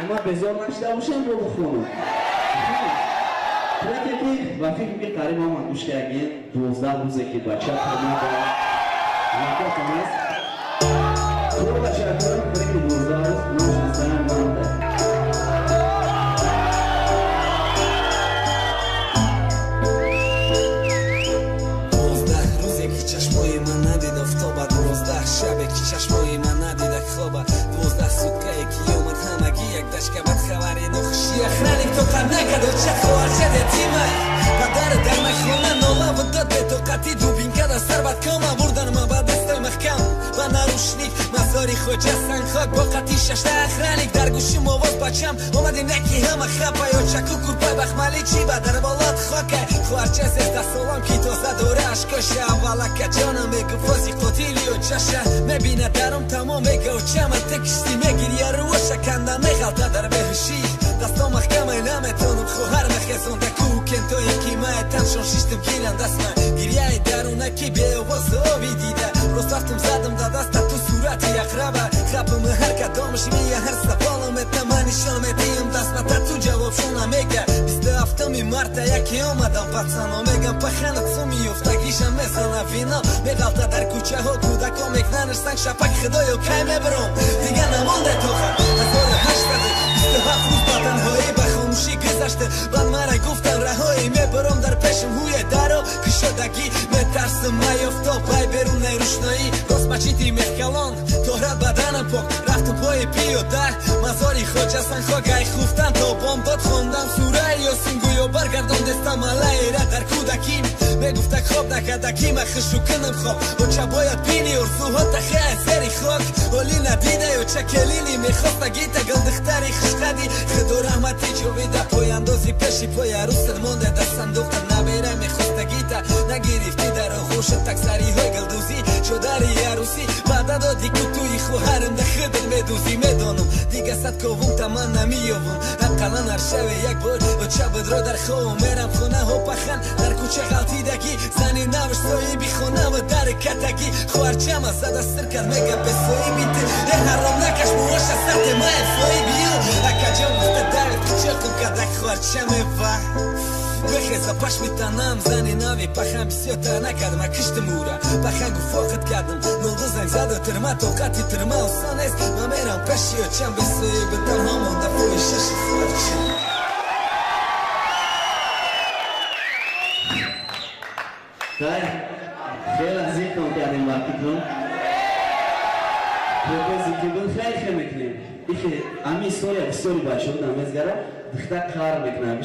اما بزار نشده باشم با بخونم ترکی که و فکر که قریب هم گوش کردین 12 روزه که بچه تمام با نکات هم هست تو بچه کنم ترکی 12 روز روش بزنم مانده چشمای من ندید افتابه 12 شبه که چشمای من ندید خوابه 12 سوتکه که اومد همگی یک دشکه بد خبری نخشی اخرانیک تو قد نکد و چه خوار شده تیمه پدر در مخونه نامه و داد به توقتی دوبین کده سر بد کامه بردن من با دستای محکم و نروشنیک مزاری خوجه سنگ خاک با قطی ششته اخرانیک در گوشیم آواز بچم اومدی نکی همه خپه یا چکو کورپای بخمالی چی با در بالات خاکه خوارچه سیسته سولام کی توزه دوره اشکاشه اولا جانم میگه فازی قتیلی و چشه میبینه درم تمام میگه و چه من تکشتی میگیر یه روشه کنده میخالته در بهشی دستا محکمه نمیتونم خوهر مخیزونده کوکن تو یکی ماه تنشون شیشتم گیرن دست من گریه درونه کی به آواز آبی دیده روز رفتم زدم دا دسته تو صورتی اقربه خبم هر کدامش میه هر سفالم اتمانیشون میدیم دست متا تو جوابشون میگه 27 مرتا یکی اومدم پتسانو میگم پخنت سو میفته گیشم میزنه وینا میغلطه در کوچه ها کودکا میکننش سنگ شپک خدایو کی میبرم دیگه نمانده تو خب 27 روز با تنهایی به خاموشی گذشته بعد مرا گفتن رهایی میبرم در پیشم هوی درو که شدگی میترسم میفتا پای برون روشنایی راست بچیتی میخکلان تهرت بدنم پاک رفتم پای پیاده مزاری خوجه سنگ خواگای خوفتن تا بام داد خوندم سوره یاسین گویا برگردم دستم علیه در کودکیم میگفته خواب نکدکی من خشو کنم خواب و چه باید بینی ارزوها تخیه زری خاک ولی ندیده و چه کلینی میخواست گیته گلدختری خشقدی خدو رحمتی جویده پای اندازی پیشی پای عروست مونده در صندوق نبیره میخواست گیته نگیرفتی در خوش تکسری های گلدوزی شداری عروسی بعد دادی که توی خوهرم ده خدل میدوزی میدانم دیگه صد کوم تمام نمیوم اقلا هر شوه یک بار و چه بدرو در خواه میرم خونه ها پخن در کوچه غلطیدگی زنی نوش سایی بی خونه و در کتگی خوارچه ما زده سر کرد میگه به سایی بیتی ده حرام نکش موش سرت ما افایی بیو اکا جا مخته دارد کچه کن کدک خوارچه میوه بخیزه پاش میتنم زنی ناوی پخم بسیار تا نکردم کشت مورا پخم گو فاقت کردم نلدو زنگ زده ترما توقتی ترما و سانست ما میرم پشی و چم بسوی بدم همون دفوی شش خوارچه خیلی از این کن کردیم وقتی کن پروپوزی که بون خیلی میکنیم ای که امی سوری بچه بودم ازگره دخته کار میکنم